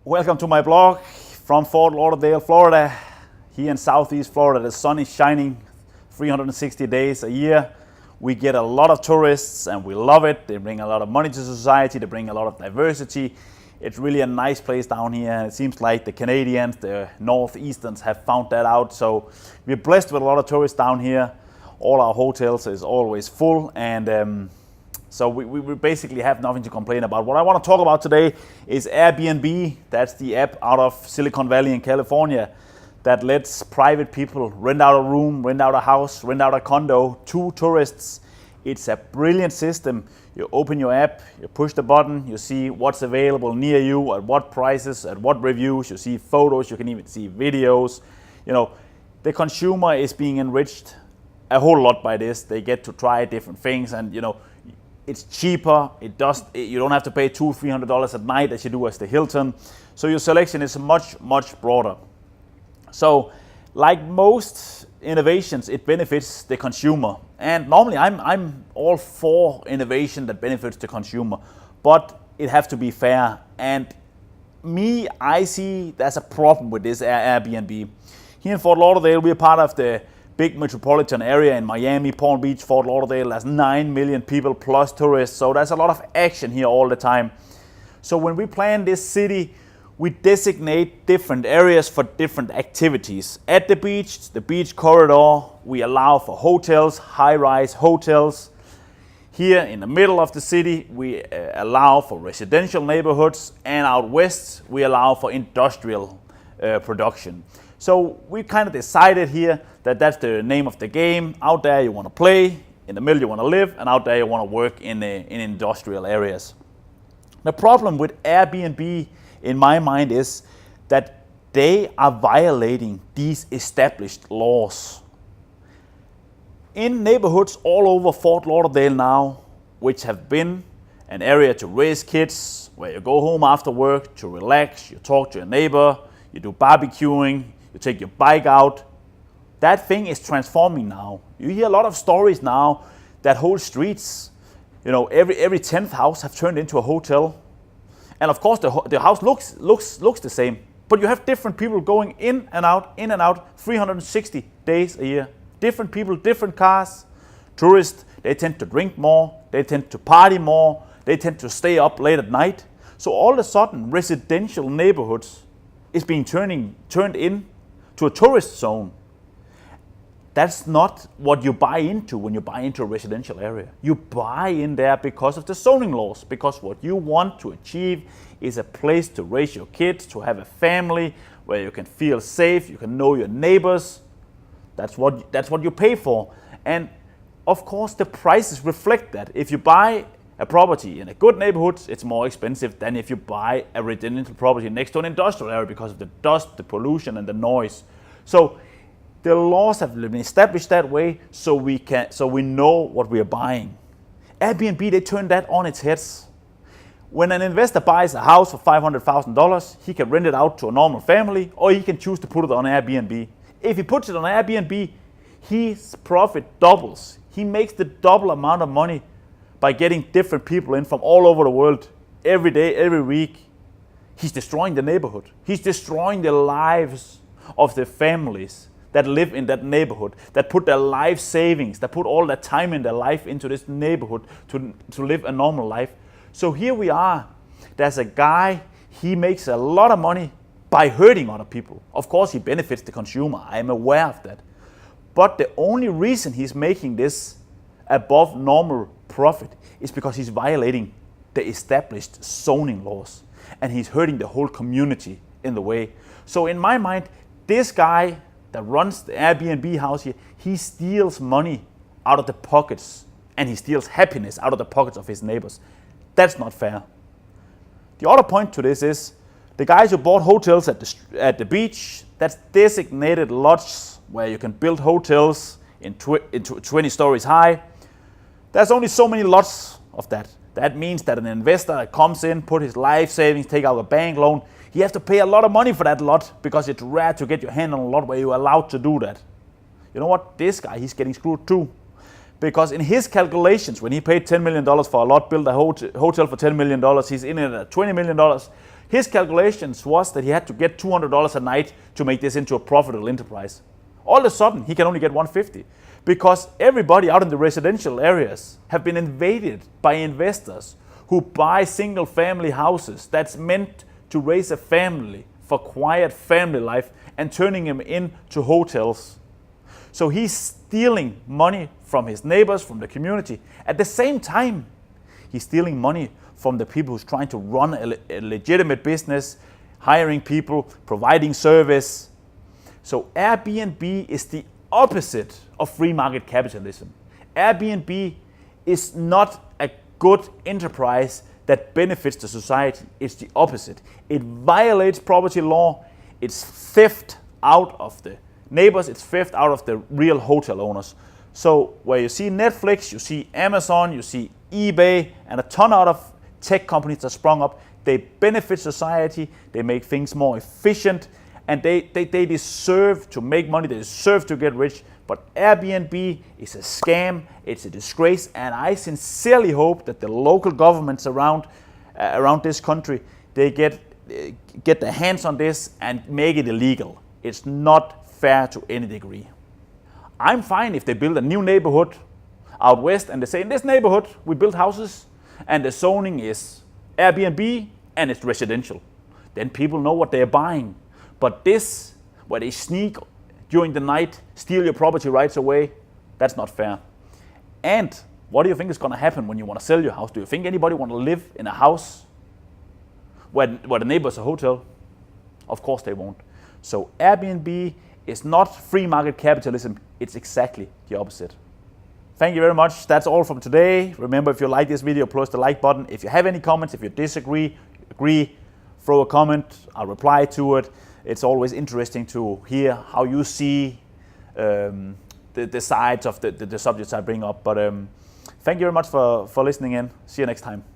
Welcome to my blog from Fort Lauderdale, Florida. Here in Southeast Florida, the sun is shining 360 days a year. We get a lot of tourists and we love it. They bring a lot of money to society, they bring a lot of diversity. It's really a nice place down here. It seems like the Canadians, the Northeasterns have found that out. So we're blessed with a lot of tourists down here. All our hotels is always full, and so we basically have nothing to complain about. What I want to talk about today is Airbnb. That's the app out of Silicon Valley in California that lets private people rent out a room, rent out a house, rent out a condo to tourists. It's a brilliant system. You open your app, you push the button, you see what's available near you, at what prices, at what reviews, you see photos, you can even see videos. You know, the consumer is being enriched a whole lot by this. They get to try different things, and you know, it's cheaper. You don't have to pay $200-300 at night as you do as the Hilton. So your selection is much broader. So like most innovations, it benefits the consumer. And normally I'm all for innovation that benefits the consumer, but it has to be fair. And I see there's a problem with this Airbnb. Here in Fort Lauderdale, we're part of the big metropolitan area in Miami, Palm Beach, Fort Lauderdale. There's 9 million people plus tourists, so there's a lot of action here all the time. So when we plan this city, we designate different areas for different activities. At the beach corridor, we allow for hotels, high-rise hotels. Here in the middle of the city, we allow for residential neighborhoods, and out west, we allow for industrial production. So we kind of decided here that that's the name of the game. Out there you want to play, in the middle you want to live, and out there you want to work in industrial areas. The problem with Airbnb, in my mind, is that they are violating these established laws. In neighborhoods all over Fort Lauderdale now, which have been an area to raise kids, where you go home after work to relax, you talk to your neighbor, you do barbecuing, you take your bike out, that thing is transforming now. You hear a lot of stories now that whole streets, you know, every 10th house have turned into a hotel. And of course the house looks the same, but you have different people going in and out, 360 days a year. Different people, different cars. Tourists, they tend to drink more, they tend to party more, they tend to stay up late at night. So all of a sudden, residential neighborhoods is being turned in to a tourist zone. That's not what you buy into when you buy into a residential area. You buy in there because of the zoning laws, because what you want to achieve is a place to raise your kids, to have a family where you can feel safe, you can know your neighbors. That's what you pay for. And of course the prices reflect that. If you buy a property in a good neighborhood, it's more expensive than if you buy a residential property next to an industrial area because of the dust, the pollution, and the noise. So the laws have been established that way, so we know what we are buying. Airbnb, they turn that on its heads. When an investor buys a house for $500,000, he can rent it out to a normal family, or he can choose to put it on Airbnb. If he puts it on Airbnb, his profit doubles. He makes the double amount of money by getting different people in from all over the world every day, every week. He's destroying the neighborhood. He's destroying the lives of the families that live in that neighborhood, that put their life savings, that put all their time in their life into this neighborhood to live a normal life. So here we are. There's a guy, he makes a lot of money by hurting other people. Of course, he benefits the consumer. I am aware of that. But the only reason he's making this above normal profit is because he's violating the established zoning laws, and he's hurting the whole community in the way. So in my mind, this guy that runs the Airbnb house here, he steals money out of the pockets, and he steals happiness out of the pockets of his neighbors. That's not fair. The other point to this is the guys who bought hotels at the beach, that's designated lots where you can build hotels into 20 stories high. There's only so many lots of that. That means that an investor comes in, put his life savings, take out a bank loan. He has to pay a lot of money for that lot because it's rare to get your hand on a lot where you're allowed to do that. You know what? This guy, he's getting screwed too. Because in his calculations, when he paid $10 million for a lot, built a hotel for $10 million, he's in it at $20 million. His calculations was that he had to get $200 a night to make this into a profitable enterprise. All of a sudden, he can only get $150 because everybody out in the residential areas have been invaded by investors who buy single-family houses that's meant to raise a family for quiet family life and turning them into hotels. So he's stealing money from his neighbors, from the community. At the same time, he's stealing money from the people who's trying to run a legitimate business, hiring people, providing service. So Airbnb is the opposite of free market capitalism. Airbnb is not a good enterprise that benefits the society. It's the opposite. It violates property law. It's theft out of the neighbors. It's theft out of the real hotel owners. So where you see Netflix, you see Amazon, you see eBay, and a ton of tech companies that sprung up, they benefit society, they make things more efficient, and they deserve to make money, they deserve to get rich. But Airbnb is a scam, it's a disgrace, and I sincerely hope that the local governments around this country, they get their hands on this and make it illegal. It's not fair to any degree. I'm fine if they build a new neighborhood out west and they say, in this neighborhood we build houses and the zoning is Airbnb and it's residential. Then people know what they're buying. But this, where they sneak during the night, steal your property rights away, that's not fair. And what do you think is going to happen when you want to sell your house? Do you think anybody want to live in a house where the neighbor's a hotel? Of course they won't. So Airbnb is not free market capitalism, it's exactly the opposite. Thank you very much. That's all from today. Remember, if you like this video, press the like button. If you have any comments, if you disagree, agree, throw a comment. I'll reply to it. It's always interesting to hear how you see the sides of the subjects I bring up. But thank you very much for listening in. See you next time.